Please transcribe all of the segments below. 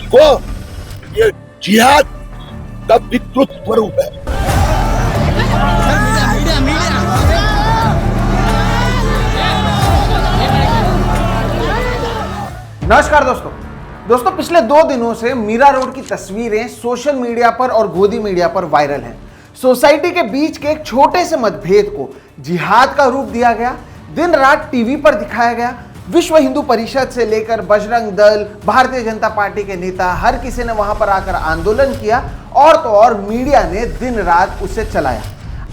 देखो, ये जिहाद का विकृत स्वरूप है। नमस्कार दोस्तों, पिछले 2 दिनों से मीरा रोड की तस्वीरें सोशल मीडिया पर और गोदी मीडिया पर वायरल हैं। सोसाइटी के बीच के एक छोटे से मतभेद को जिहाद का रूप दिया गया, दिन रात टीवी पर दिखाया गया। विश्व हिंदू परिषद से लेकर बजरंग दल, भारतीय जनता पार्टी के नेता, हर किसी ने वहां पर आकर आंदोलन किया और तो और मीडिया ने दिन रात उसे चलाया।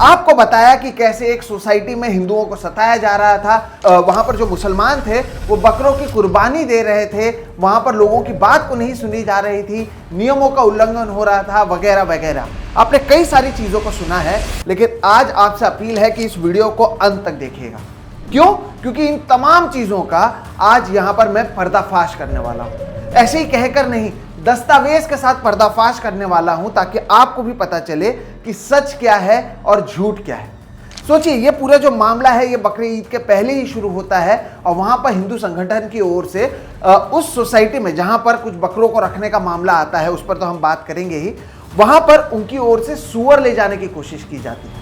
आपको बताया कि कैसे एक सोसाइटी में हिंदुओं को सताया जा रहा था, वहां पर जो मुसलमान थे वो बकरों की कुर्बानी दे रहे थे, वहां पर लोगों की बात को नहीं सुनी जा रही थी, नियमों का उल्लंघन हो रहा था, वगैरह वगैरह। आपने कई सारी चीजों को सुना है, लेकिन आज आपसे अपील है कि इस वीडियो को अंत तक देखिएगा। क्यों? क्योंकि इन तमाम चीजों का आज यहां पर मैं पर्दाफाश करने वाला हूं। ऐसे ही कहकर नहीं, दस्तावेज के साथ पर्दाफाश करने वाला हूं, ताकि आपको भी पता चले कि सच क्या है और झूठ क्या है। सोचिए, ये पूरा जो मामला है ये बकरी ईद के पहले ही शुरू होता है और वहां पर हिंदू संगठन की ओर से उस सोसाइटी में जहां पर कुछ बकरों को रखने का मामला आता है, उस पर तो हम बात करेंगे ही, वहां पर उनकी ओर से सूअर ले जाने की कोशिश की जाती है।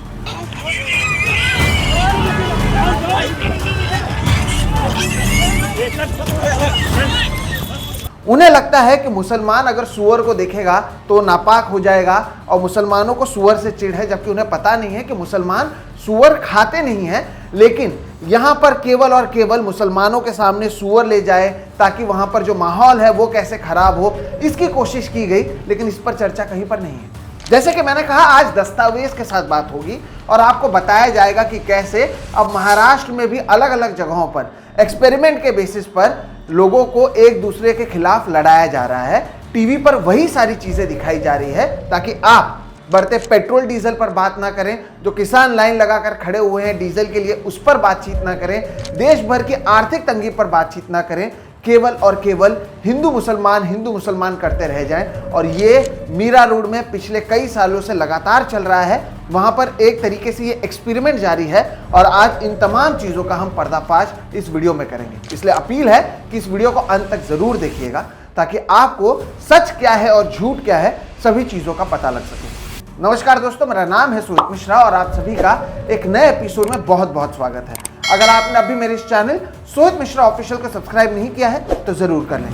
उन्हें लगता है कि मुसलमान अगर सूअर को देखेगा तो नापाक हो जाएगा और मुसलमानों को सूअर से चिढ़ है, जबकि उन्हें पता नहीं है कि मुसलमान सूअर खाते नहीं हैं, लेकिन यहां पर केवल और केवल मुसलमानों के सामने सूअर ले जाए ताकि वहां पर जो माहौल है वो कैसे खराब हो, इसकी कोशिश की गई, लेकिन इस पर चर्चा कहीं पर नहीं है। जैसे कि मैंने कहा, आज दस्तावेज के साथ बात होगी और आपको बताया जाएगा कि कैसे अब महाराष्ट्र में भी अलग अलग जगहों पर एक्सपेरिमेंट के बेसिस पर लोगों को एक दूसरे के खिलाफ लड़ाया जा रहा है। टीवी पर वही सारी चीजें दिखाई जा रही है ताकि आप बढ़ते पेट्रोल डीजल पर बात ना करें, जो किसान लाइन लगाकर खड़े हुए हैं डीजल के लिए उस पर बातचीत ना करें, देश भर की आर्थिक तंगी पर बातचीत ना करें, केवल और केवल हिंदू मुसलमान करते रह जाएं। और ये मीरा रोड में पिछले कई सालों से लगातार चल रहा है, वहां पर एक तरीके से ये एक्सपेरिमेंट जारी है और आज इन तमाम चीजों का हम पर्दाफाश इस वीडियो में करेंगे। इसलिए अपील है कि इस वीडियो को अंत तक जरूर देखिएगा ताकि आपको सच क्या है और झूठ क्या है सभी चीजों का पता लग सके। नमस्कार दोस्तों, मेरा नाम है सोहित मिश्रा और आप सभी का एक नए एपिसोड में बहुत बहुत स्वागत है। अगर आपने अभी मेरे इस चैनल सोहित मिश्रा ऑफिशियल को सब्सक्राइब नहीं किया है तो जरूर कर लें।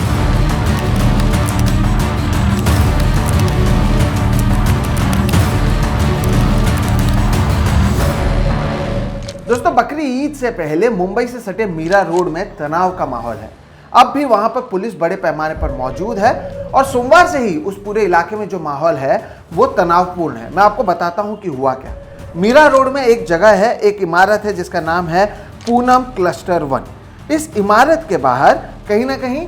दोस्तों, बकरी ईद से पहले मुंबई से सटे मीरा रोड में तनाव का माहौल है। अब भी वहां पर पुलिस बड़े पैमाने पर मौजूद है और सोमवार से ही उस पूरे इलाके में जो माहौल है वो तनावपूर्ण है। मैं आपको बताता हूं कि हुआ क्या। मीरा रोड में एक जगह है, एक इमारत है जिसका नाम है पूनम क्लस्टर 1। इस इमारत के बाहर कहीं ना कहीं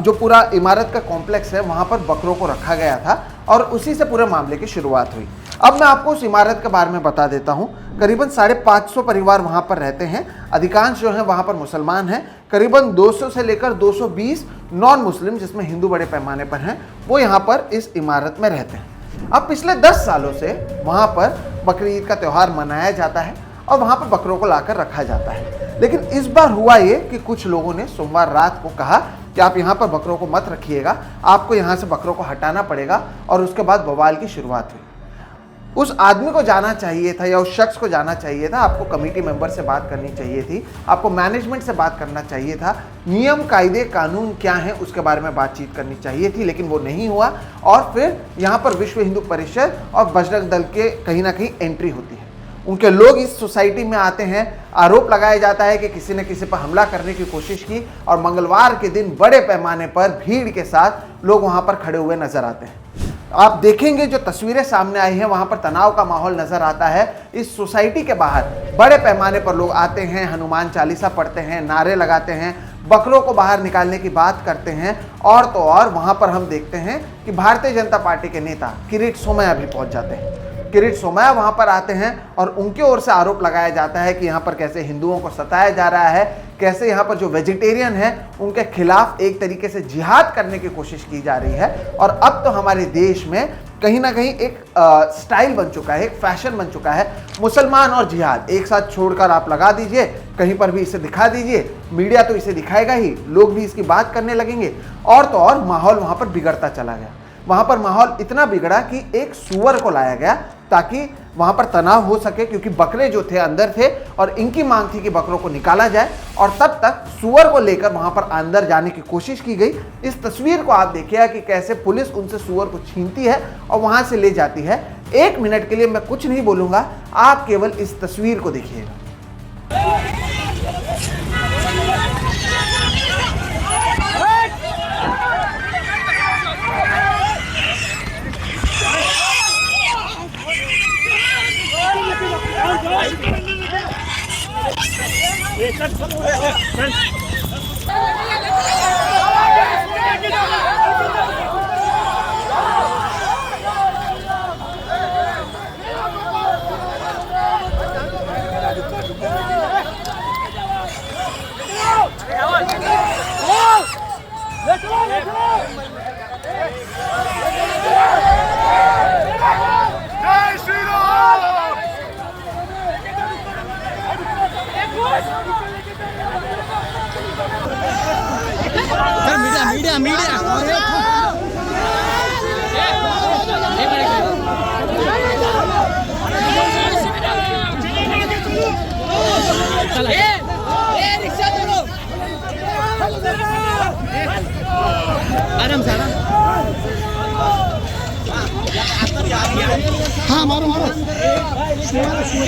जो पूरा इमारत का कॉम्प्लेक्स है वहां पर बकरों को रखा गया था और उसी से पूरे मामले की शुरुआत हुई। अब मैं आपको उस इमारत के बारे में बता देता हूं। करीबन 550 परिवार वहां पर रहते हैं। अधिकांश जो है वहां पर मुसलमान हैं। करीबन 200 से लेकर 220 नॉन मुस्लिम, जिसमें हिंदू बड़े पैमाने पर हैं, वो यहाँ पर इस इमारत में रहते हैं। अब पिछले 10 सालों से वहां पर बकरी ईद का त्यौहार मनाया जाता है और वहां पर बकरों को लाकर रखा जाता है। लेकिन इस बार हुआ ये कि कुछ लोगों ने सोमवार रात को कहा कि आप यहाँ पर बकरों को मत रखिएगा, आपको यहाँ से बकरों को हटाना पड़ेगा और उसके बाद बवाल की शुरुआत हुई। उस आदमी को जाना चाहिए था या उस शख्स को जाना चाहिए था, आपको कमेटी मेंबर से बात करनी चाहिए थी, आपको मैनेजमेंट से बात करना चाहिए था, नियम कायदे कानून क्या हैं उसके बारे में बातचीत करनी चाहिए थी, लेकिन वो नहीं हुआ। और फिर यहाँ पर विश्व हिंदू परिषद और बजरंग दल के कहीं ना कहीं एंट्री होती है। उनके लोग इस सोसाइटी में आते हैं, आरोप लगाया जाता है कि किसी ने किसी पर हमला करने की कोशिश की और मंगलवार के दिन बड़े पैमाने पर भीड़ के साथ लोग वहां पर खड़े हुए नजर आते हैं। आप देखेंगे जो तस्वीरें सामने आई हैं वहां पर तनाव का माहौल नजर आता है। इस सोसाइटी के बाहर बड़े पैमाने पर लोग आते हैं, हनुमान चालीसा पढ़ते हैं, नारे लगाते हैं, बकरों को बाहर निकालने की बात करते हैं और तो और वहां पर हम देखते हैं कि भारतीय जनता पार्टी के नेता किरीट सोमैया भी पहुंच जाते हैं। किरीट सोमैया वहां पर आते हैं और उनकी ओर से आरोप लगाया जाता है कि यहाँ पर कैसे हिंदुओं को सताया जा रहा है, कैसे यहाँ पर जो वेजिटेरियन है उनके खिलाफ एक तरीके से जिहाद करने की कोशिश की जा रही है। और अब तो हमारे देश में कहीं ना कहीं एक स्टाइल बन चुका है, एक फैशन बन चुका है, मुसलमान और जिहाद एक साथ छोड़कर आप लगा दीजिए, कहीं पर भी इसे दिखा दीजिए, मीडिया तो इसे दिखाएगा ही, लोग भी इसकी बात करने लगेंगे, और तो और माहौल वहां पर बिगड़ता चला गया। वहां पर माहौल इतना बिगड़ा कि एक सुअर को लाया गया ताकि वहां पर तनाव हो सके, क्योंकि बकरे जो थे अंदर थे और इनकी मांग थी कि बकरों को निकाला जाए, और तब तक सुअर को लेकर वहां पर अंदर जाने की कोशिश की गई। इस तस्वीर को आप देखिए कि कैसे पुलिस उनसे सुअर को छीनती है और वहां से ले जाती है। 1 मिनट के लिए मैं कुछ नहीं बोलूंगा, आप केवल इस तस्वीर को देखिएगा।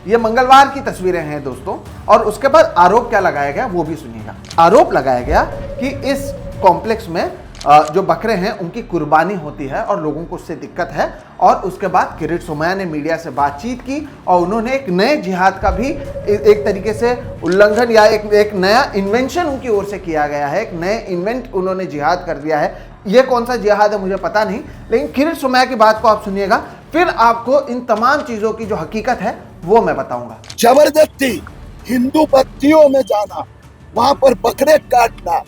ये मंगलवार की तस्वीरें हैं दोस्तों, और उसके बाद आरोप क्या लगाया गया वो भी सुनिएगा। आरोप लगाया गया कि इस कॉम्प्लेक्स में जो बकरे हैं उनकी कुर्बानी होती है और लोगों को उससे दिक्कत है। और उसके बाद किरीट सोमैया ने मीडिया से बातचीत की और उन्होंने एक नए जिहाद का भी एक तरीके से उल्लंघन या एक नया इन्वेंशन उनकी ओर से किया गया है। एक नए इन्वेंट उन्होंने जिहाद कर दिया है। ये कौन सा जिहाद है मुझे पता नहीं, लेकिन किरीट सोमैया की बात को आप सुनिएगा, फिर आपको इन तमाम चीजों की जो हकीकत है वो मैं बताऊंगा। जबरदस्ती हिंदू बस्तियों में जाना, वहां पर बकरे काटना,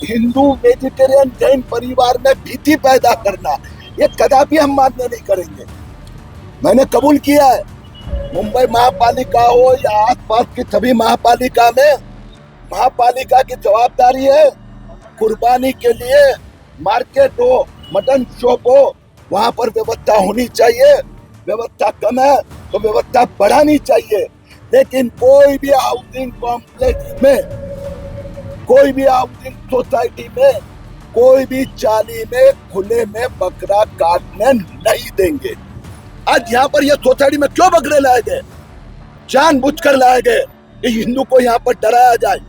हिंदू वेजिटेरियन जैन परिवार में भीति पैदा करना, ये कदापि हम मान्य नहीं करेंगे। मैंने कबूल किया है, मुंबई महापालिका हो या आसपास की सभी महापालिका में, महापालिका की जवाबदारी है कुर्बानी के लिए मार्केट हो, मटन शॉप हो, वहां पर व्यवस्था होनी चाहिए। व्यवस्था कम है तो व्यवस्था बढ़ानी चाहिए। लेकिन कोई भी हाउसिंग कॉम्प्लेक्स में, कोई भी हाउसिंग सोसाइटी में, कोई भी चाली में खुले में बकरा काटने नहीं देंगे। आज यहाँ पर यह सोसाइटी में क्यों बकरे लाए गए? जानबूझकर लाए गए कि हिंदू को यहाँ पर डराया जाए।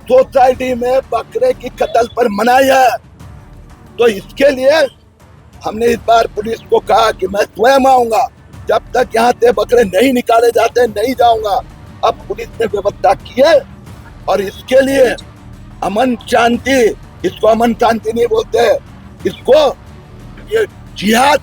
सोसाइटी में बकरे की कत्ल पर मनाही है, तो इसके लिए हमने इस बार पुलिस को कहा कि मैं स्वयं आऊंगा, जब तक यहाँ से बकरे नहीं निकाले जाते नहीं जाऊंगा। अब पुलिस ने व्यवस्था की है और इसके लिए अमन शांति, इसको अमन शांति नहीं बोलते, इसको ये जिहाद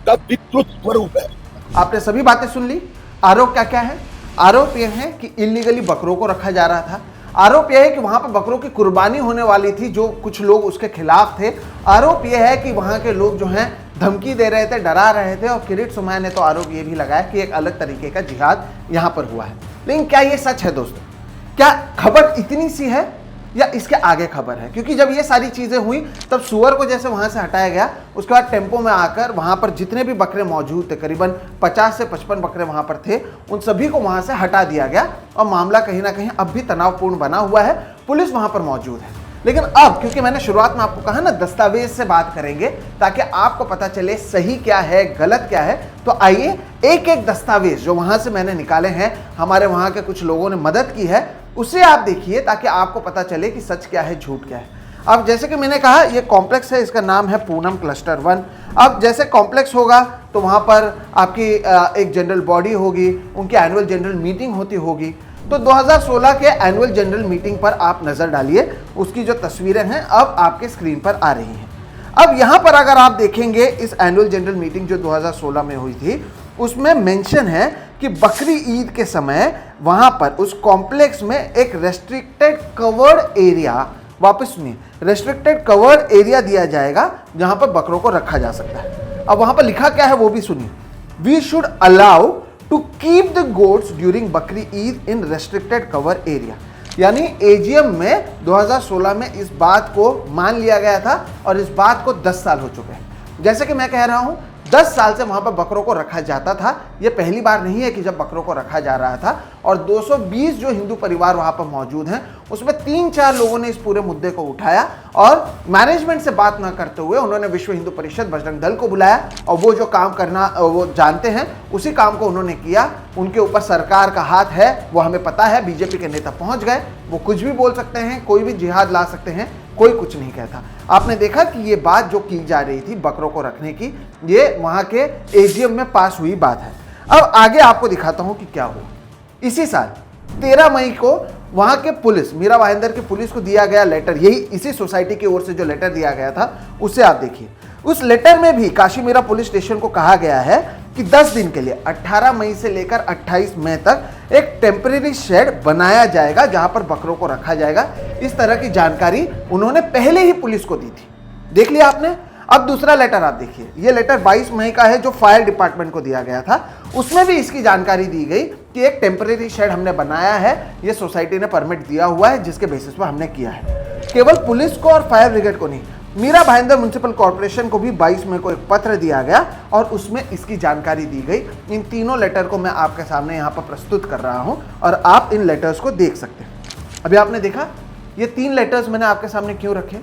का विकृत स्वरूप है। आपने सभी बातें सुन ली। आरोप क्या क्या है? आरोप यह है कि इलीगली बकरों को रखा जा रहा था। आरोप यह है कि वहां पर बकरों की कुर्बानी होने वाली थी, जो कुछ लोग उसके खिलाफ थे। आरोप यह है कि वहां के लोग जो हैं धमकी दे रहे थे, डरा रहे थे। और किरीट सोमैया ने तो आरोप यह भी लगाया कि एक अलग तरीके का जिहाद यहां पर हुआ है। लेकिन क्या यह सच है दोस्तों? क्या खबर इतनी सी है या इसके आगे खबर है? क्योंकि जब ये सारी चीजें हुई तब सुअर को जैसे वहां से हटाया गया, उसके बाद टेम्पो में आकर वहां पर जितने भी बकरे मौजूद थे, करीबन 50 से 55 बकरे वहां पर थे, उन सभी को वहां से हटा दिया गया। और मामला कहीं ना कहीं अब भी तनावपूर्ण बना हुआ है। पुलिस वहां पर मौजूद है। लेकिन अब क्योंकि मैंने शुरुआत में आपको कहा ना, दस्तावेज से बात करेंगे ताकि आपको पता चले सही क्या है, गलत क्या है। तो आइए एक एक दस्तावेज जो वहां से मैंने निकाले हैं, हमारे वहां के कुछ लोगों ने मदद की है, उसे आप देखिए ताकि आपको पता चले कि सच क्या है, झूठ क्या है। अब जैसे कि मैंने कहा, ये कॉम्प्लेक्स है, इसका नाम है पूनम क्लस्टर 1। अब जैसे कॉम्प्लेक्स होगा तो वहां पर आपकी एक जनरल बॉडी होगी, उनकी एनुअल जनरल मीटिंग होती होगी। तो 2016 के एनुअल जनरल मीटिंग पर आप नजर डालिए, उसकी जो तस्वीरें हैं अब आपके स्क्रीन पर आ रही हैं। अब यहां पर अगर आप देखेंगे इस एनुअल जनरल मीटिंग जो 2016 में हुई थी, उसमें मेंशन है कि बकरी ईद के समय वहां पर उस कॉम्प्लेक्स में एक रेस्ट्रिक्टेड कवर्ड एरिया, वापस सुनिए, रेस्ट्रिक्टेड कवर्ड एरिया दिया जाएगा जहां पर बकरों को रखा जा सकता है। अब वहां पर लिखा क्या है वो भी सुनिए। We should allow to keep the goats during Bakri Eid in restricted cover area. यानी एजीएम में 2016 में इस बात को मान लिया गया था और इस बात को 10 साल हो चुके हैं। जैसे कि मैं कह रहा हूं 10 साल से वहां पर बकरों को रखा जाता था। यह पहली बार नहीं है कि जब बकरों को रखा जा रहा था। और 220 जो हिंदू परिवार वहां पर मौजूद हैं उसमें 3-4 लोगों ने इस पूरे मुद्दे को उठाया और मैनेजमेंट से बात ना करते हुए उन्होंने विश्व हिंदू परिषद बजरंग दल को बुलाया और वो जो काम करना वो जानते हैं उसी काम को उन्होंने किया। उनके ऊपर सरकार का हाथ है वो हमें पता है। बीजेपी के नेता पहुंच गए, वो कुछ भी बोल सकते हैं, कोई भी जिहाद ला सकते हैं, कोई कुछ नहीं कहता। आपने देखा कि ये बात जो की जा रही थी बकरों को रखने की, ये वहां के एजीएम में पास हुई बात है। अब आगे आपको दिखाता हूं कि क्या हुआ। इसी साल 13 मई को वहां के पुलिस, मीरा भाईंदर की पुलिस को दिया गया लेटर, यही इसी सोसाइटी की ओर से जो लेटर दिया गया था उसे आप देखिए। उस लेटर में भी काशी मीरा पुलिस स्टेशन को कहा गया है कि 10 दिन के लिए 18 मई से लेकर 28 मई तक एक टेम्परेरी शेड बनाया जाएगा जहां पर बकरों को रखा जाएगा। इस तरह की जानकारी उन्होंने पहले ही पुलिस को दी थी। देख लिया आपने। अब दूसरा लेटर आप देखिए। यह लेटर 22 मई का है जो फायर डिपार्टमेंट को दिया गया था। उसमें भी इसकी जानकारी दी गई कि एक टेम्परेरी शेड हमने बनाया है, यह सोसाइटी ने परमिट दिया हुआ है जिसके बेसिस पर हमने किया है। केवल पुलिस को और फायर ब्रिगेड को नहीं, मीरा भाईंदर म्युनिसिपल कॉर्पोरेशन को भी 22 मई को एक पत्र दिया गया और उसमें इसकी जानकारी दी गई। इन तीनों लेटर को मैं आपके सामने यहाँ पर प्रस्तुत कर रहा हूँ और आप इन लेटर्स को देख सकते हैं। अभी आपने देखा ये 3 लेटर्स मैंने आपके सामने क्यों रखे?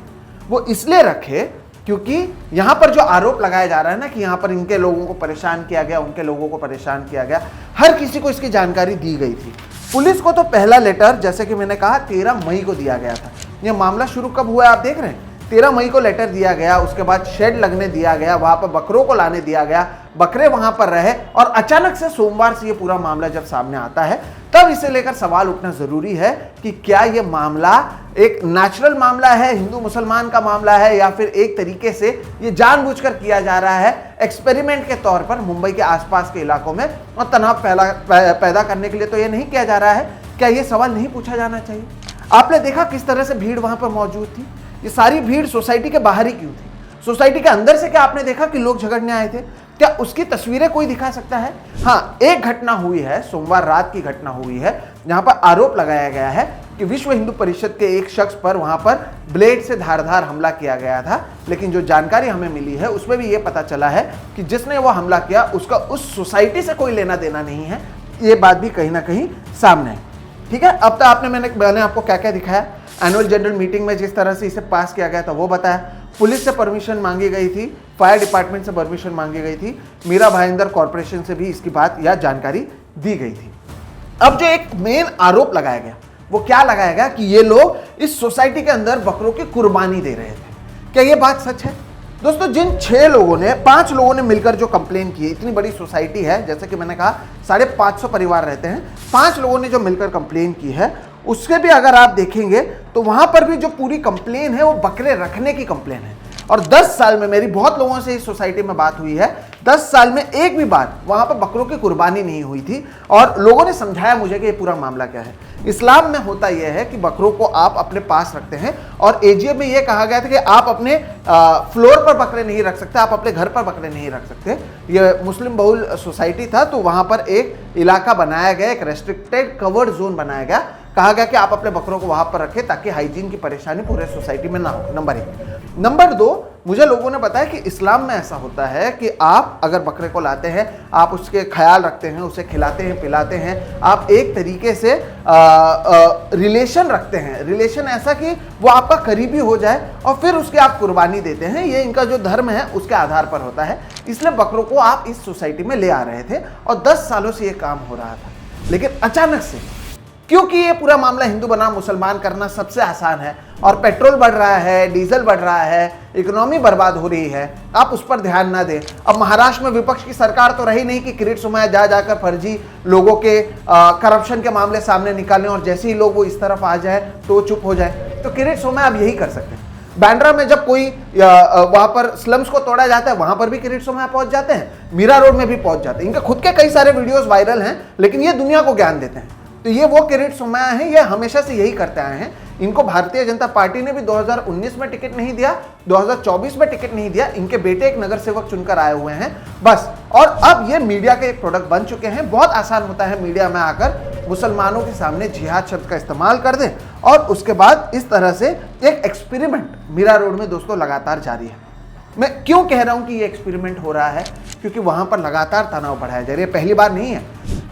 वो इसलिए रखे क्योंकि यहाँ पर जो आरोप लगाया जा रहा है ना कि यहाँ पर इनके लोगों को परेशान किया गया, उनके लोगों को परेशान किया गया, हर किसी को इसकी जानकारी दी गई थी। पुलिस को तो पहला लेटर जैसे कि मैंने कहा 13 मई को दिया गया था। यह मामला शुरू कब हुआ है आप देख रहे हैं। 13 मई को लेटर दिया गया, उसके बाद शेड लगने दिया गया, वहां पर बकरों को लाने दिया गया, बकरे वहां पर रहे और अचानक से सोमवार से ये पूरा मामला जब सामने आता है तब इसे लेकर सवाल उठना जरूरी है कि क्या ये मामला एक नेचुरल मामला है, हिंदू मुसलमान का मामला है, या फिर एक तरीके से ये जानबूझकर किया जा रहा है एक्सपेरिमेंट के तौर पर मुंबई के आसपास के इलाकों में और तनाव पैदा करने के लिए तो ये नहीं किया जा रहा है। क्या ये सवाल नहीं पूछा जाना चाहिए? आपने देखा किस तरह से भीड़ वहां पर मौजूद थी। ये सारी भीड़ सोसाइटी के बाहर ही क्यों थी? सोसाइटी के अंदर से क्या आपने देखा कि लोग झगड़ने आए थे? क्या उसकी तस्वीरें कोई दिखा सकता है? हाँ, एक घटना हुई है, सोमवार रात की घटना हुई है जहां पर आरोप लगाया गया है कि विश्व हिंदू परिषद के एक शख्स पर वहां पर ब्लेड से धारदार हमला किया गया था। लेकिन जो जानकारी हमें मिली है उसमें भी यह पता चला है कि जिसने वो हमला किया उसका उस सोसाइटी से कोई लेना देना नहीं है। ये बात भी कहीं ना कहीं सामने है। ठीक है, अब तक मैंने आपको क्या क्या दिखाया। एनुअल जनरल मीटिंग में जिस तरह से इसे पास किया गया था वो बताया, पुलिस से परमिशन मांगी गई थी, फायर डिपार्टमेंट से परमिशन मांगी गई थी, मीरा भाईंदर कॉर्पोरेशन से भी इसकी बात या जानकारी दी गई थी। अब जो एक मेन आरोप लगाया गया वो क्या लगाया गया कि ये लोग इस सोसाइटी के अंदर बकरों की कुर्बानी दे रहे थे। क्या ये बात सच है? दोस्तों, जिन 5 लोगों ने मिलकर जो कंप्लेन की है, इतनी बड़ी सोसाइटी है, जैसे कि मैंने कहा 550 परिवार रहते हैं, 5 लोगों ने जो मिलकर कंप्लेन की है उसके भी अगर आप देखेंगे तो वहां पर भी जो पूरी कंप्लेन है वो बकरे रखने की कंप्लेन है। और 10 साल में मेरी बहुत लोगों से इस सोसाइटी में बात हुई है, 10 साल में एक भी बार वहां पर बकरों की कुर्बानी नहीं हुई थी। और लोगों ने समझाया मुझे कि ये पूरा मामला क्या है। इस्लाम में होता यह है कि बकरों को आप अपने पास रखते हैं और एजीएम में यह कहा गया था कि आप अपने फ्लोर पर बकरे नहीं रख सकते, आप अपने घर पर बकरे नहीं रख सकते। यह मुस्लिम बहुल सोसाइटी था तो वहां पर एक इलाका बनाया गया, एक रेस्ट्रिक्टेड कवर्ड जोन बनाया गया। कहा गया कि आप अपने बकरों को वहां पर रखें ताकि हाइजीन की परेशानी पूरे सोसाइटी में ना हो। नंबर 1। नंबर 2, मुझे लोगों ने बताया कि इस्लाम में ऐसा होता है कि आप अगर बकरे को लाते हैं, आप उसके ख्याल रखते हैं, उसे खिलाते हैं, पिलाते हैं, आप एक तरीके से रिलेशन रखते हैं। रिलेशन ऐसा कि वो आपका करीबी हो जाए और फिर उसकी आप कुर्बानी देते हैं। ये इनका जो धर्म है उसके आधार पर होता है। इसलिए बकरों को आप इस सोसाइटी में ले आ रहे थे और 10 सालों से ये काम हो रहा था। लेकिन अचानक से, क्योंकि ये पूरा मामला हिंदू बनाम मुसलमान करना सबसे आसान है और पेट्रोल बढ़ रहा है, डीजल बढ़ रहा है, इकोनॉमी बर्बाद हो रही है, आप उस पर ध्यान ना दें। अब महाराष्ट्र में विपक्ष की सरकार तो रही नहीं कि किरीट सोमैया जा जाकर फर्जी लोगों के करप्शन के मामले सामने निकालें और जैसे ही लोग वो इस तरफ आ जाए तो वो चुप हो जाए। तो किरीट सोमैया अब यही कर सकते हैं। बांद्रा में जब कोई वहां पर स्लम्स को तोड़ा जाता है वहां पर भी किरीट सोमैया पहुंच जाते हैं, मीरा रोड में भी पहुंच जाते हैं। इनके खुद के कई सारे वीडियोस वायरल हैं लेकिन ये दुनिया को ज्ञान देते हैं। तो ये वो किरीट सोमैया हैं, ये हमेशा से यही करते आए हैं। इनको भारतीय जनता पार्टी ने भी 2019 में टिकट नहीं दिया, 2024 में टिकट नहीं दिया। इनके बेटे एक नगर सेवक चुनकर आए हुए हैं। बस और अब ये मीडिया के एक प्रोडक्ट बन चुके हैं। बहुत आसान होता है मीडिया में आकर मुसलमानों के सामने जिहाद शब्द का इस्तेमाल कर दें और उसके बाद इस तरह से एक एक्सपेरिमेंट मीरा रोड में दोस्तों लगातार जारी है। मैं क्यों कह रहा हूं कि ये एक्सपेरिमेंट हो रहा है, क्योंकि वहां पर लगातार तनाव बढ़ाया जा रहा है। पहली बार नहीं है।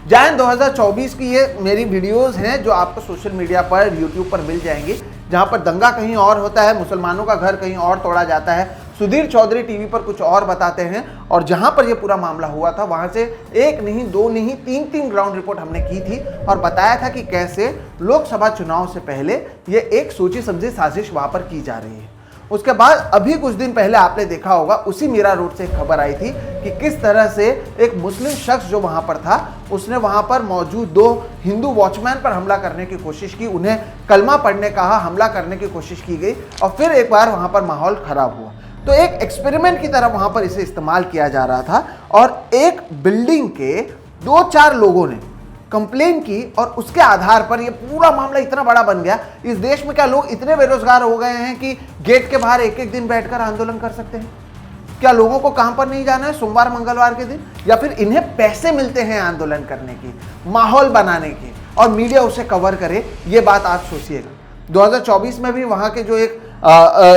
जैन 2024 की ये मेरी वीडियोस हैं जो आपको सोशल मीडिया पर, यूट्यूब पर मिल जाएंगी, जहां पर दंगा कहीं और होता है, मुसलमानों का घर कहीं और तोड़ा जाता है, सुधीर चौधरी टीवी पर कुछ और बताते हैं। और जहां पर ये पूरा मामला हुआ था वहां से एक नहीं, दो नहीं, तीन ग्राउंड रिपोर्ट हमने की थी और बताया था कि कैसे लोकसभा चुनाव से पहले ये एक सोची समझी साजिश वहां पर की जा रही है। उसके बाद अभी कुछ दिन पहले आपने देखा होगा उसी मीरा रोड से एक खबर आई थी कि किस तरह से एक मुस्लिम शख्स जो वहां पर था उसने वहां पर मौजूद 2 हिंदू वॉचमैन पर हमला करने की कोशिश की, उन्हें कलमा पढ़ने कहा, हमला करने की कोशिश की गई और फिर एक बार वहां पर माहौल खराब हुआ। तो एक एक्सपेरिमेंट की तरह वहां पर इसे इस्तेमाल किया जा रहा था और एक बिल्डिंग के 2-4 लोगों ने कंप्लेन की और उसके आधार पर यह पूरा मामला इतना बड़ा बन गया। इस देश में क्या लोग इतने बेरोजगार हो गए हैं कि गेट के बाहर एक दिन बैठकर आंदोलन कर सकते हैं? क्या लोगों को काम पर नहीं जाना है सोमवार मंगलवार के दिन, या फिर इन्हें पैसे मिलते हैं आंदोलन करने की, माहौल बनाने की और मीडिया उसे कवर करे? ये बात आप सोचिएगा। 2024 में भी वहां के जो एक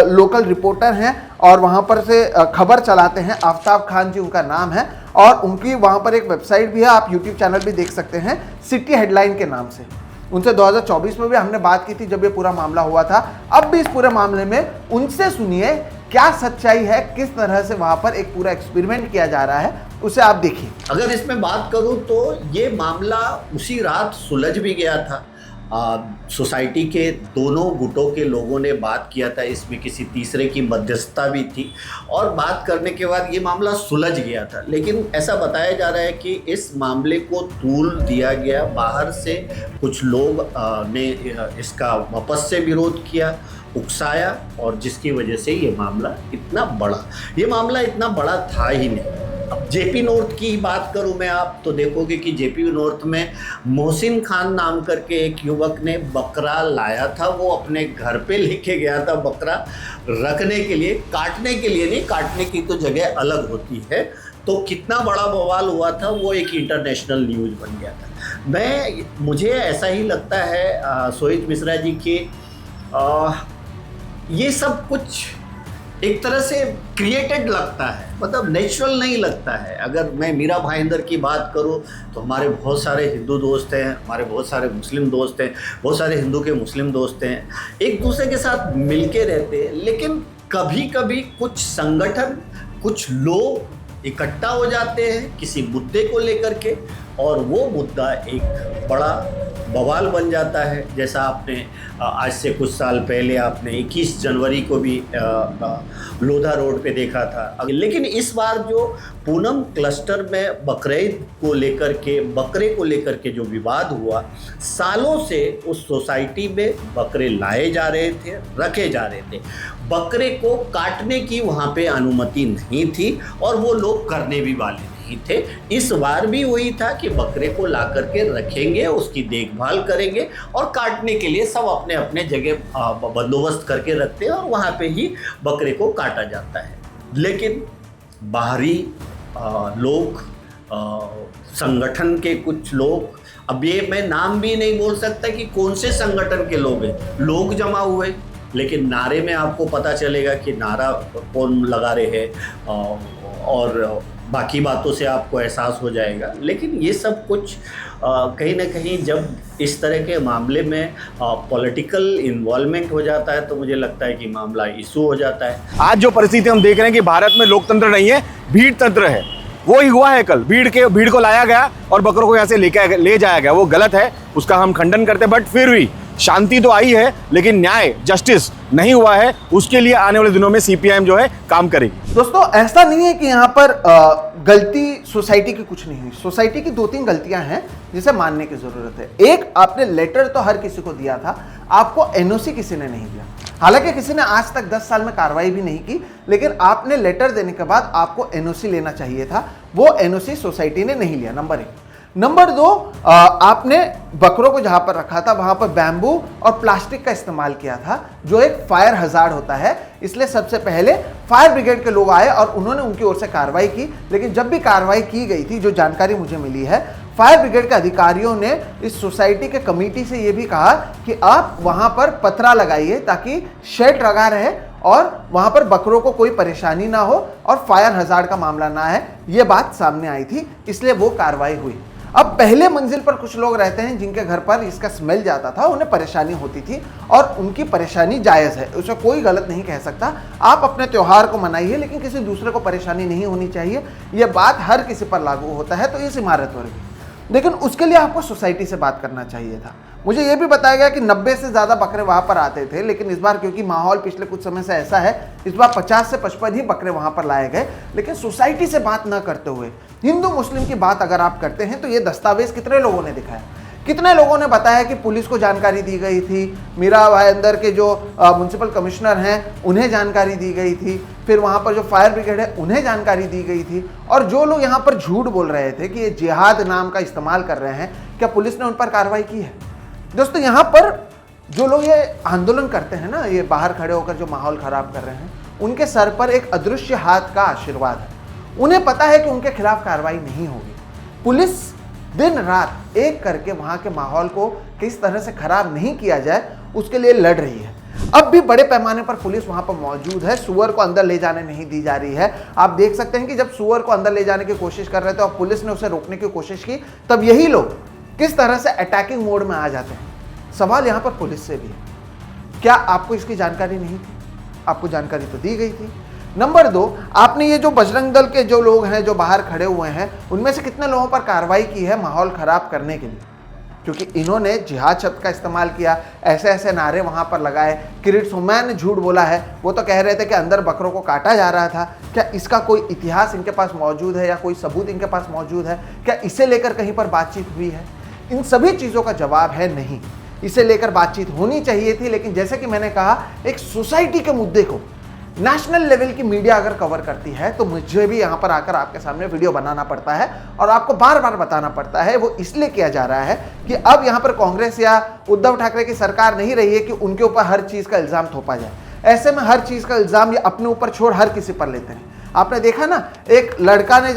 लोकल रिपोर्टर हैं और वहां पर से खबर चलाते हैं, आफ्ताब खान जी उनका नाम है और उनकी वहां पर एक वेबसाइट भी है, आप यूट्यूब चैनल भी देख सकते हैं, सिटी हेडलाइन के नाम से। उनसे 2024 में भी हमने बात की थी जब ये पूरा मामला हुआ था। अब भी इस पूरे मामले में उनसे सुनिए क्या सच्चाई है, किस तरह से वहां पर एक पूरा एक्सपेरिमेंट किया जा रहा है, उसे आप देखिए। अगर इसमें बात करूं तो ये मामला उसी रात सुलझ भी गया था। सोसाइटी के दोनों गुटों के लोगों ने बात किया था, इसमें किसी तीसरे की मध्यस्थता भी थी और बात करने के बाद ये मामला सुलझ गया था। लेकिन ऐसा बताया जा रहा है कि इस मामले को तूल दिया गया, बाहर से कुछ लोग ने इसका वापस से विरोध किया, उकसाया और जिसकी वजह से ये मामला इतना बड़ा था ही नहीं। अब जेपी नॉर्थ की बात करूं मैं, आप तो देखोगे कि जेपी नॉर्थ में मोहसिन खान नाम करके एक युवक ने बकरा लाया था। वो अपने घर पे लेके गया था बकरा रखने के लिए, काटने के लिए नहीं, काटने की तो जगह अलग होती है। तो कितना बड़ा बवाल हुआ था, वो एक इंटरनेशनल न्यूज़ बन गया था। मुझे ऐसा ही लगता है सोहित मिश्रा जी कि ये सब कुछ एक तरह से क्रिएटेड लगता है, मतलब नेचुरल नहीं लगता है। अगर मैं मीरा भाईंदर की बात करूं तो हमारे बहुत सारे हिंदू दोस्त हैं, हमारे बहुत सारे मुस्लिम दोस्त हैं, बहुत सारे हिंदू के मुस्लिम दोस्त हैं, एक दूसरे के साथ मिलके रहते हैं। लेकिन कभी कभी कुछ संगठन, कुछ लोग इकट्ठा हो जाते हैं किसी मुद्दे को लेकर के और वो मुद्दा एक बड़ा बवाल बन जाता है। जैसा आपने आज से कुछ साल पहले आपने 21 जनवरी को भी लोधा रोड पे देखा था। लेकिन इस बार जो पूनम क्लस्टर में बकरे को लेकर के जो विवाद हुआ, सालों से उस सोसाइटी में बकरे लाए जा रहे थे, रखे जा रहे थे, बकरे को काटने की वहाँ पे अनुमति नहीं थी और वो लोग करने भी वाले नहीं थे। इस बार भी वही था कि बकरे को ला करके रखेंगे, उसकी देखभाल करेंगे और काटने के लिए सब अपने अपने जगह बंदोबस्त करके रखते हैं और वहाँ पे ही बकरे को काटा जाता है। लेकिन बाहरी लोग, संगठन के कुछ लोग, अब ये मैं नाम भी नहीं बोल सकता कि कौन से संगठन के लोग हैं, लोग जमा हुए, लेकिन नारे में आपको पता चलेगा कि नारा कौन लगा रहे हैं और बाकी बातों से आपको एहसास हो जाएगा। लेकिन ये सब कुछ कहीं ना कहीं जब इस तरह के मामले में पॉलिटिकल इन्वॉल्वमेंट हो जाता है तो मुझे लगता है कि मामला इशू हो जाता है। आज जो परिस्थिति हम देख रहे हैं कि भारत में लोकतंत्र नहीं है, भीड़ तंत्र है। वो ही हुआ है कल, भीड़ को लाया गया और बकरों को यहाँ से ले जाया गया। वो गलत है, उसका हम खंडन करते हैं, बट फिर भी शांति तो आई है, लेकिन न्याय, जस्टिस नहीं हुआ है। उसके लिए आने वाले दिनों में सीपीआईएम जो है काम करेगी। दोस्तों, ऐसा नहीं है कि यहाँ पर गलती सोसाइटी की कुछ नहीं हुई। सोसाइटी की 2-3 गलतियां हैं जिसे मानने की जरूरत है। एक, आपने लेटर तो हर किसी को दिया था, आपको एनओसी किसी ने नहीं दिया। हालांकि किसी ने आज तक 10 साल में कार्रवाई भी नहीं की, लेकिन आपने लेटर देने के बाद आपको एनओसी लेना चाहिए था, वो एनओसी सोसाइटी ने नहीं लिया, नंबर 1। नंबर 2, आपने बकरों को जहां पर रखा था वहां पर बैम्बू और प्लास्टिक का इस्तेमाल किया था, जो एक फायर हजार्ड होता है। इसलिए सबसे पहले फायर ब्रिगेड के लोग आए और उन्होंने उनकी ओर से कार्रवाई की। लेकिन जब भी कार्रवाई की गई थी, जो जानकारी मुझे मिली है, फायर ब्रिगेड के अधिकारियों ने इस सोसाइटी के कमेटी से यह भी कहा कि आप वहां पर पतरा लगाइए ताकि शेड लगा रहे और वहां पर बकरों को कोई परेशानी ना हो और फायर हजार्ड का मामला ना है। यह बात सामने आई थी, इसलिए वो कार्रवाई हुई। अब पहले मंजिल पर कुछ लोग रहते हैं जिनके घर पर इसका स्मेल जाता था, उन्हें परेशानी होती थी और उनकी परेशानी जायज़ है, उसे कोई गलत नहीं कह सकता। आप अपने त्योहार को मनाइए, लेकिन किसी दूसरे को परेशानी नहीं होनी चाहिए। यह बात हर किसी पर लागू होता है, तो इस इमारत पर भी। लेकिन उसके लिए आपको सोसाइटी से बात करना चाहिए था। मुझे यह भी बताया गया कि 90 से ज़्यादा बकरे वहाँ पर आते थे, लेकिन इस बार क्योंकि माहौल पिछले कुछ समय से ऐसा है, इस बार 50 से 55 ही बकरे वहाँ पर लाए गए। लेकिन सोसाइटी से बात न करते हुए हिंदू मुस्लिम की बात अगर आप करते हैं, तो ये दस्तावेज कितने लोगों ने दिखाया, कितने लोगों ने बताया कि पुलिस को जानकारी दी गई थी, मीरा भाईंदर के जो म्युनिसिपल कमिश्नर हैं उन्हें जानकारी दी गई थी, फिर वहाँ पर जो फायर ब्रिगेड है उन्हें जानकारी दी गई थी। और जो लोग यहाँ पर झूठ बोल रहे थे कि ये जिहाद नाम का इस्तेमाल कर रहे हैं, क्या पुलिस ने उन पर कार्रवाई की है? दोस्तों, यहाँ पर जो लोग ये आंदोलन करते हैं ना, ये बाहर खड़े होकर जो माहौल खराब कर रहे हैं, उनके सर पर एक अदृश्य हाथ का आशीर्वाद है। उन्हें पता है कि उनके खिलाफ कार्रवाई नहीं होगी। पुलिस दिन रात एक करके वहां के माहौल को किस तरह से खराब नहीं किया जाए, उसके लिए लड़ रही है। अब भी बड़े पैमाने पर पुलिस वहां पर मौजूद है, सुअर को अंदर ले जाने नहीं दी जा रही है। आप देख सकते हैं कि जब सुअर को अंदर ले जाने की कोशिश कर रहे थे और पुलिस ने उसे रोकने की कोशिश की, तब यही लोग किस तरह से अटैकिंग मोड में आ जाते हैं। सवाल यहां पर पुलिस से भी है, क्या आपको इसकी जानकारी नहीं थी? आपको जानकारी तो दी गई थी। नंबर 2, आपने ये जो बजरंग दल के जो लोग हैं जो बाहर खड़े हुए हैं, उनमें से कितने लोगों पर कार्रवाई की है माहौल खराब करने के लिए? क्योंकि इन्होंने जिहाद शब्द का इस्तेमाल किया, ऐसे ऐसे नारे वहां पर लगाए। किरीट सोमैन ने झूठ बोला है, वो तो कह रहे थे कि अंदर बकरों को काटा जा रहा था। क्या इसका कोई इतिहास इनके पास मौजूद है या कोई सबूत इनके पास मौजूद है? क्या इसे लेकर कहीं पर बातचीत हुई है? इन सभी चीज़ों का जवाब है नहीं। इसे लेकर बातचीत होनी चाहिए थी, लेकिन जैसे कि मैंने कहा, एक सोसाइटी के मुद्दे को नेशनल लेवल की मीडिया अगर कवर करती है, तो मुझे भी यहाँ पर आकर आपके सामने वीडियो बनाना पड़ता है और आपको बार बार बताना पड़ता है। वो इसलिए किया जा रहा है कि अब यहाँ पर कांग्रेस या उद्धव ठाकरे की सरकार नहीं रही है कि उनके ऊपर हर चीज़ का इल्ज़ाम थोपा जाए। ऐसे में हर चीज़ का इल्ज़ाम ये अपने ऊपर छोड़ हर किसी पर लेते हैं। आपने देखा ना, एक लड़के ने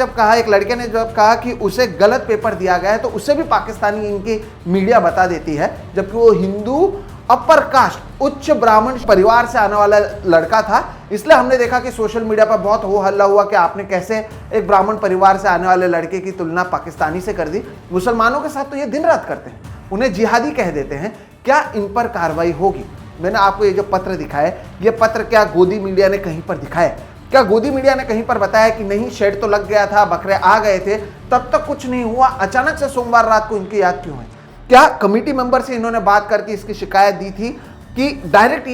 जब कहा कि उसे गलत पेपर दिया गया है, तो उसे भी पाकिस्तानी इनकी मीडिया बता देती है, जबकि वो हिंदू अपर कास्ट उच्च ब्राह्मण परिवार से आने वाला लड़का था। इसलिए हमने देखा कि सोशल मीडिया पर बहुत हो हल्ला हुआ कि आपने कैसे एक ब्राह्मण परिवार से आने वाले लड़के की तुलना पाकिस्तानी से कर दी। मुसलमानों के साथ तो ये दिन रात करते हैं, उन्हें जिहादी कह देते हैं। क्या इन पर कार्रवाई होगी? मैंने आपको ये जो पत्र दिखाए, ये पत्र क्या गोदी मीडिया ने कहीं पर दिखाए? क्या गोदी मीडिया ने कहीं पर बताया कि नहीं, शेड तो लग गया था, बकरे आ गए थे, तब तक कुछ नहीं हुआ, अचानक से सोमवार रात को इनकी याद क्यों है? क्या कमेटी मेंबर से इन्होंने बात करके इसकी शिकायत दी थी कि डायरेक्ट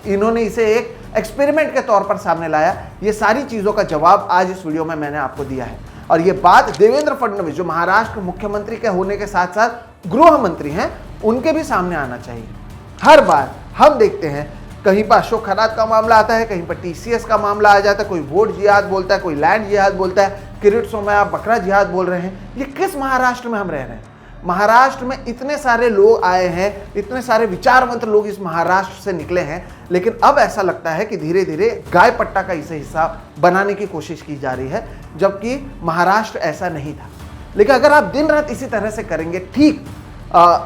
इन्होंने इसे एक एक्सपेरिमेंट के तौर पर सामने लाया? ये सारी चीज़ों का जवाब आज इस वीडियो में मैंने आपको दिया है। और ये बात देवेंद्र फडणवीस, जो महाराष्ट्र मुख्यमंत्री के होने के साथ साथ गृह मंत्री हैं, उनके भी सामने आना चाहिए। हर बार हम देखते हैं कहीं पर अशोक खन्नात का मामला आता है, कहीं पर टीसीएस का मामला आ जाता है, कोई वोट जिहाद बोलता है, कोई लैंड जिहाद बोलता है, किरीट सोमैन आप बकरा जिहाद बोल रहे हैं। ये किस महाराष्ट्र में हम रह रहे हैं? महाराष्ट्र में इतने सारे लोग आए हैं, इतने सारे विचारवंत लोग इस महाराष्ट्र से निकले हैं, लेकिन अब ऐसा लगता है कि धीरे धीरे गाय पट्टा का इसे हिस्सा बनाने की कोशिश की जा रही है, जबकि महाराष्ट्र ऐसा नहीं था। लेकिन अगर आप दिन रात इसी तरह से करेंगे, ठीक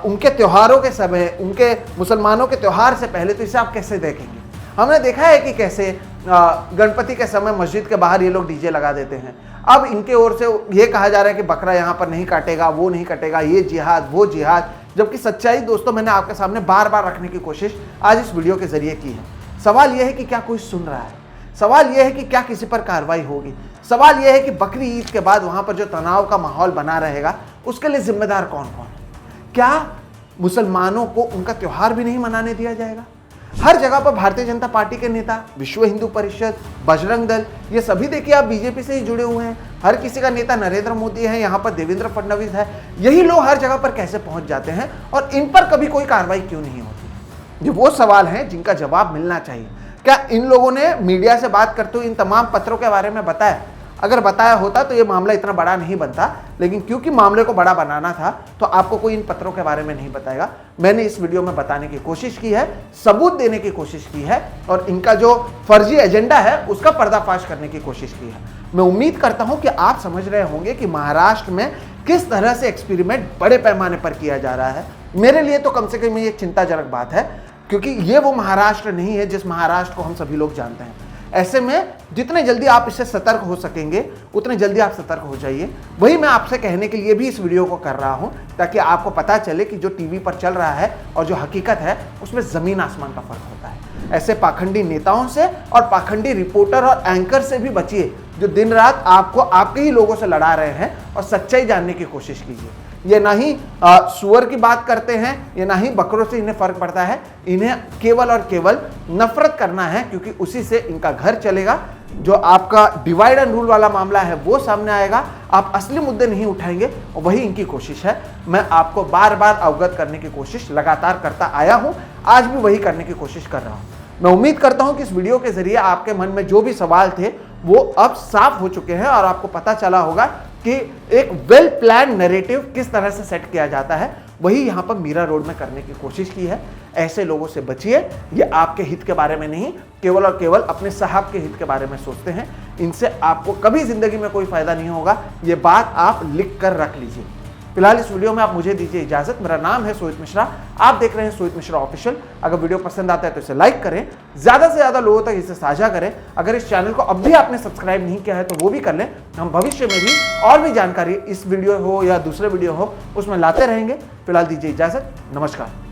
उनके त्योहारों के समय, उनके मुसलमानों के त्यौहार से पहले, तो इसे आप कैसे देखेंगे? हमने देखा है कि कैसे गणपति के समय मस्जिद के बाहर ये लोग डीजे लगा देते हैं। अब इनके ओर से ये कहा जा रहा है कि बकरा यहाँ पर नहीं काटेगा, वो नहीं कटेगा, ये जिहाद वो जिहाद, जबकि सच्चाई दोस्तों मैंने आपके सामने बार बार रखने की कोशिश आज इस वीडियो के जरिए की है। सवाल यह है कि क्या कोई सुन रहा है? सवाल यह है कि क्या किसी पर कार्रवाई होगी? सवाल यह है कि बकरी ईद के बाद वहाँ पर जो तनाव का माहौल बना रहेगा, उसके लिए जिम्मेदार कौन कौन है? क्या मुसलमानों को उनका त्यौहार भी नहीं मनाने दिया जाएगा? हर जगह पर भारतीय जनता पार्टी के नेता, विश्व हिंदू परिषद, बजरंग दल, ये सभी देखिए आप बीजेपी से ही जुड़े हुए हैं। हर किसी का नेता नरेंद्र मोदी है, यहाँ पर देवेंद्र फडणवीस है। यही लोग हर जगह पर कैसे पहुंच जाते हैं और इन पर कभी कोई कार्रवाई क्यों नहीं होती? ये वो सवाल हैं जिनका जवाब मिलना चाहिए। क्या इन लोगों ने मीडिया से बात करते हुए इन तमाम पत्रों के बारे में बताया? अगर बताया होता तो ये मामला इतना बड़ा नहीं बनता, लेकिन क्योंकि मामले को बड़ा बनाना था तो आपको कोई इन पत्रों के बारे में नहीं बताएगा। मैंने इस वीडियो में बताने की कोशिश की है, सबूत देने की कोशिश की है और इनका जो फर्जी एजेंडा है उसका पर्दाफाश करने की कोशिश की है। मैं उम्मीद करता हूं कि आप समझ रहे होंगे कि महाराष्ट्र में किस तरह से एक्सपेरिमेंट बड़े पैमाने पर किया जा रहा है। मेरे लिए तो कम से कम ये चिंताजनक बात है, क्योंकि ये वो महाराष्ट्र नहीं है जिस महाराष्ट्र को हम सभी लोग जानते हैं। ऐसे में जितने जल्दी आप इससे सतर्क हो सकेंगे उतने जल्दी आप सतर्क हो जाइए। वही मैं आपसे कहने के लिए भी इस वीडियो को कर रहा हूं, ताकि आपको पता चले कि जो टीवी पर चल रहा है और जो हकीकत है उसमें जमीन आसमान का फर्क होता है। ऐसे पाखंडी नेताओं से और पाखंडी रिपोर्टर और एंकर से भी बचिए, जो दिन रात आपको आपके ही लोगों से लड़ा रहे हैं, और सच्चाई जानने की कोशिश कीजिए। ये ना ही सुअर की बात करते हैं, ये ना ही बकरों से इन्हें फर्क पड़ता है। इन्हें केवल और केवल नफरत करना है, क्योंकि उसी से इनका घर चलेगा। जो आपका डिवाइड एंड रूल वाला मामला है वो सामने आएगा, आप असली मुद्दे नहीं उठाएंगे, और वही इनकी कोशिश है। मैं आपको बार बार अवगत करने की कोशिश लगातार करता आया हूं, आज भी वही करने की कोशिश कर रहा हूं। मैं उम्मीद करता हूं कि इस वीडियो के जरिए आपके मन में जो भी सवाल थे वो अब साफ हो चुके हैं और आपको पता चला होगा कि एक वेल प्लान नैरेटिव किस तरह से सेट किया जाता है। वही यहां पर मीरा रोड में करने की कोशिश की है। ऐसे लोगों से बचिए, ये आपके हित के बारे में नहीं, केवल और केवल अपने साहब के हित के बारे में सोचते हैं। इनसे आपको कभी जिंदगी में कोई फायदा नहीं होगा, ये बात आप लिख कर रख लीजिए। फिलहाल इस वीडियो में आप मुझे दीजिए इजाजत। मेरा नाम है सोहित मिश्रा, आप देख रहे हैं सोहित मिश्रा ऑफिशियल। अगर वीडियो पसंद आता है तो इसे लाइक करें, ज्यादा से ज्यादा लोगों तक इसे साझा करें। अगर इस चैनल को अब भी आपने सब्सक्राइब नहीं किया है तो वो भी कर लें। हम भविष्य में भी और भी जानकारी, इस वीडियो हो या दूसरे वीडियो हो, उसमें लाते रहेंगे। फिलहाल दीजिए इजाजत, नमस्कार।